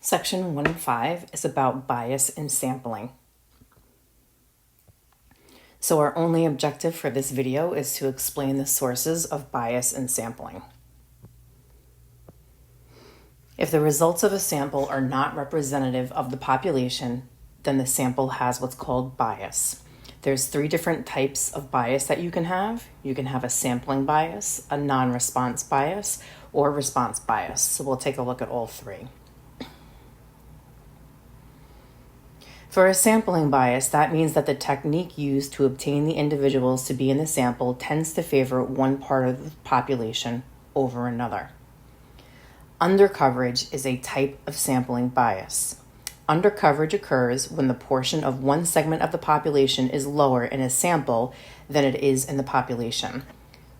Section 1.5 is about bias in sampling. So our only objective for this video is to explain the sources of bias in sampling. If the results of a sample are not representative of the population, then the sample has what's called bias. There's 3 different types of bias that you can have. You can have a sampling bias, a non-response bias, or response bias. So we'll take a look at all 3. For a sampling bias, that means that the technique used to obtain the individuals to be in the sample tends to favor one part of the population over another. Undercoverage is a type of sampling bias. Undercoverage occurs when the portion of one segment of the population is lower in a sample than it is in the population.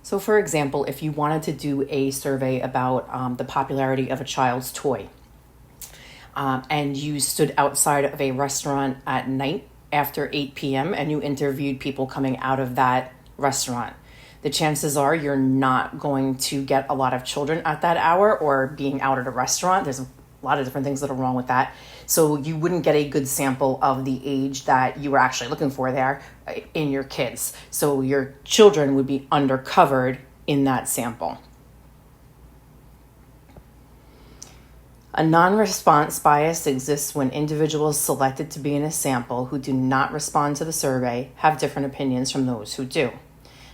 So for example, if you wanted to do a survey about the popularity of a child's toy, and you stood outside of a restaurant at night after 8 p.m. and you interviewed people coming out of that restaurant, the chances are you're not going to get a lot of children at that hour or being out at a restaurant. There's a lot of different things that are wrong with that. So you wouldn't get a good sample of the age that you were actually looking for there in your kids. So your children would be undercovered in that sample. A non-response bias exists when individuals selected to be in a sample who do not respond to the survey have different opinions from those who do.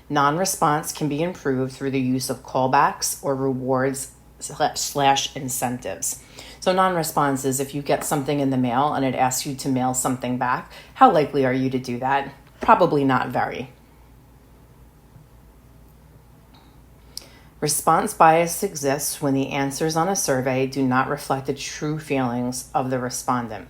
Non-response can be improved through the use of callbacks or rewards / incentives. So non-response is if you get something in the mail and it asks you to mail something back, how likely are you to do that? Probably not very. Response bias exists when the answers on a survey do not reflect the true feelings of the respondent.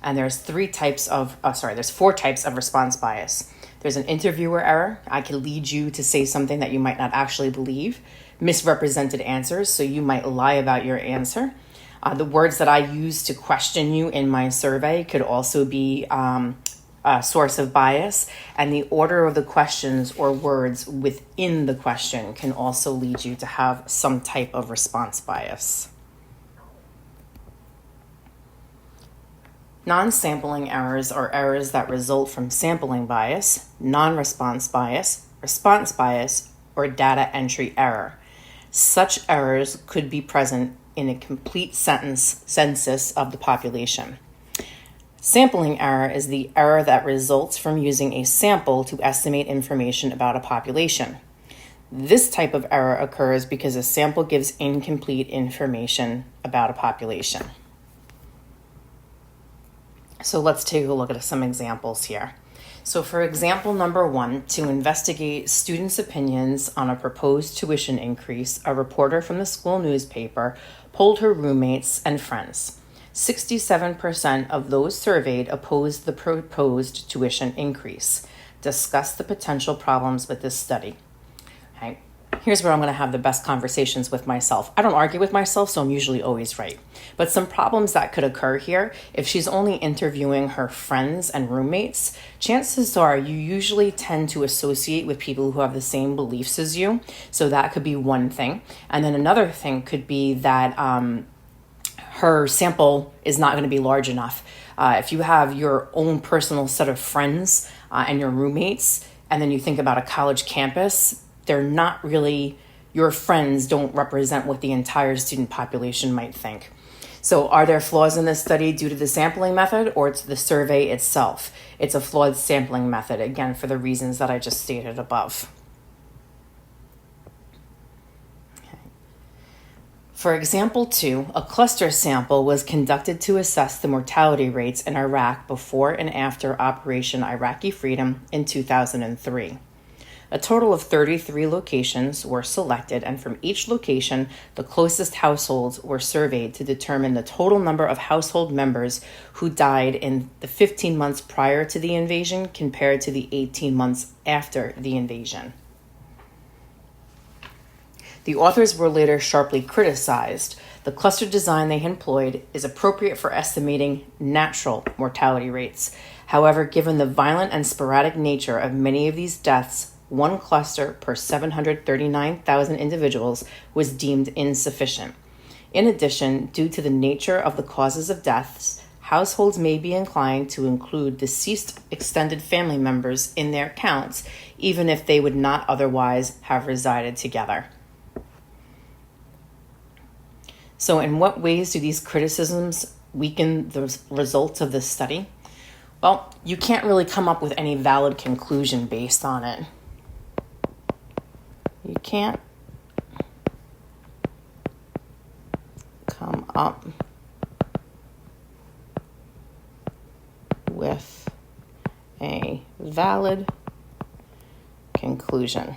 And there's 4 types of response bias. There's an interviewer error. I can lead you to say something that you might not actually believe. Misrepresented answers, so you might lie about your answer. The words that I use to question you in my survey could also be a source of bias, and the order of the questions or words within the question can also lead you to have some type of response bias. Non-sampling errors are errors that result from sampling bias, non-response bias, response bias, or data entry error. Such errors could be present in a complete census of the population. Sampling error is the error that results from using a sample to estimate information about a population. This type of error occurs because a sample gives incomplete information about a population. So let's take a look at some examples here. So for example number 1, to investigate students' opinions on a proposed tuition increase, a reporter from the school newspaper polled her roommates and friends. 67% of those surveyed opposed the proposed tuition increase. Discuss the potential problems with this study. Okay. Here's where I'm going to have the best conversations with myself. I don't argue with myself, so I'm usually always right. But some problems that could occur here, if she's only interviewing her friends and roommates, chances are you usually tend to associate with people who have the same beliefs as you. So that could be one thing. And then another thing could be that her sample is not going to be large enough. If you have your own personal set of friends and your roommates, and then you think about a college campus, they're not really, your friends don't represent what the entire student population might think. So are there flaws in this study due to the sampling method or to the survey itself? It's a flawed sampling method, again, for the reasons that I just stated above. For example 2, a cluster sample was conducted to assess the mortality rates in Iraq before and after Operation Iraqi Freedom in 2003. A total of 33 locations were selected, and from each location, the closest households were surveyed to determine the total number of household members who died in the 15 months prior to the invasion compared to the 18 months after the invasion. The authors were later sharply criticized. The cluster design they employed is appropriate for estimating natural mortality rates. However, given the violent and sporadic nature of many of these deaths, one cluster per 739,000 individuals was deemed insufficient. In addition, due to the nature of the causes of deaths, households may be inclined to include deceased extended family members in their counts, even if they would not otherwise have resided together. So in what ways do these criticisms weaken the results of this study? Well, you can't really come up with any valid conclusion based on it. You can't come up with a valid conclusion.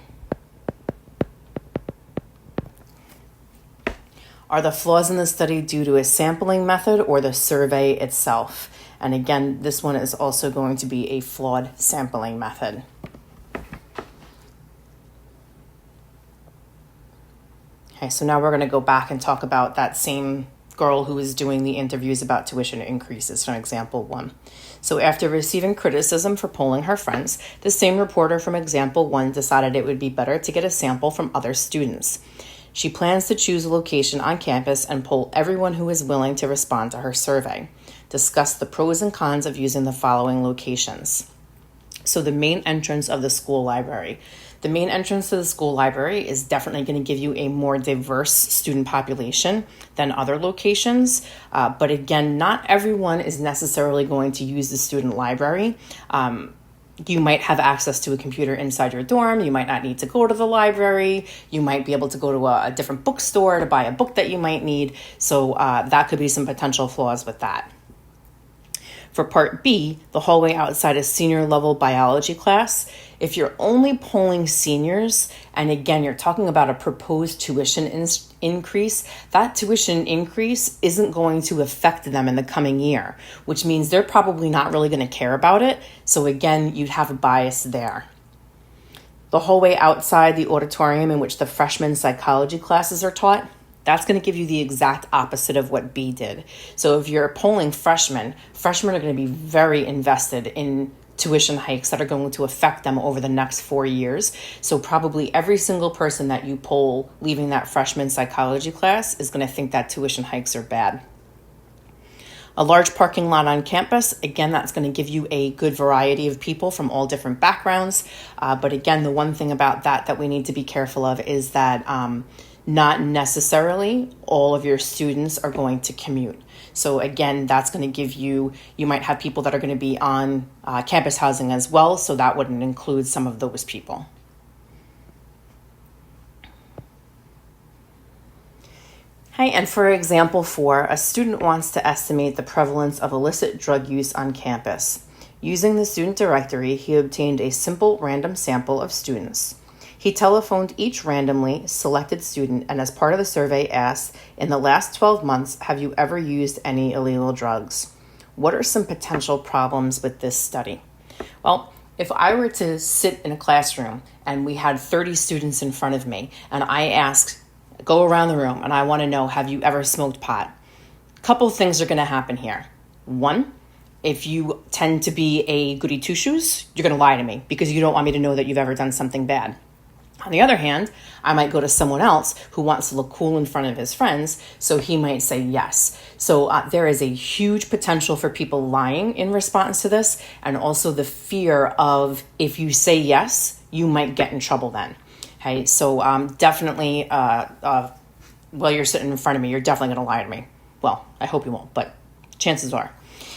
Are the flaws in the study due to a sampling method or the survey itself? And again, this one is also going to be a flawed sampling method. Okay, so now we're going to go back and talk about that same girl who was doing the interviews about tuition increases from example 1. So after receiving criticism for polling her friends, the same reporter from example 1 decided it would be better to get a sample from other students. She plans to choose a location on campus and poll everyone who is willing to respond to her survey. Discuss the pros and cons of using the following locations. So the main entrance of the school library. The main entrance to the school library is definitely going to give you a more diverse student population than other locations. But again, not everyone is necessarily going to use the student library. You might have access to a computer inside your dorm. You might not need to go to the library. You might be able to go to a different bookstore to buy a book that you might need. So that could be some potential flaws with that. For part B, the hallway outside a senior level biology class, if you're only polling seniors, and again, you're talking about a proposed tuition increase, that tuition increase isn't going to affect them in the coming year, which means they're probably not really going to care about it. So again, you'd have a bias there. The hallway outside the auditorium in which the freshman psychology classes are taught, that's going to give you the exact opposite of what B did. So if you're polling freshmen are going to be very invested in tuition hikes that are going to affect them over the next 4 years. So probably every single person that you poll leaving that freshman psychology class is going to think that tuition hikes are bad. A large parking lot on campus, again, that's going to give you a good variety of people from all different backgrounds. But again, the one thing about that we need to be careful of is that not necessarily all of your students are going to commute. So again, that's going to give you might have people that are going to be on campus housing as well, so that wouldn't include some of those people. Hi, and for example 4, a student wants to estimate the prevalence of illicit drug use on campus. Using the student directory, he obtained a simple random sample of students. He telephoned each randomly selected student and as part of the survey asked, in the last 12 months, have you ever used any illegal drugs? What are some potential problems with this study? Well, if I were to sit in a classroom and we had 30 students in front of me and I asked, go around the room and I want to know, have you ever smoked pot? A couple things are going to happen here. One, if you tend to be a goody two-shoes, you're going to lie to me because you don't want me to know that you've ever done something bad. On the other hand, I might go to someone else who wants to look cool in front of his friends, so he might say yes. So there is a huge potential for people lying in response to this, and also the fear of if you say yes, you might get in trouble then. Okay, so definitely while you're sitting in front of me, you're definitely going to lie to me. Well, I hope you won't, but chances are.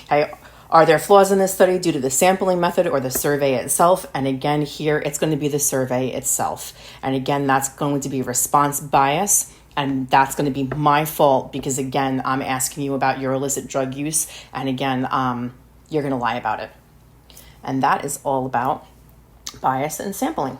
Okay. Are there flaws in this study due to the sampling method or the survey itself? And again, here it's going to be the survey itself. And again, that's going to be response bias. And that's going to be my fault because, again, I'm asking you about your illicit drug use. And again, you're going to lie about it. And that is all about bias and sampling.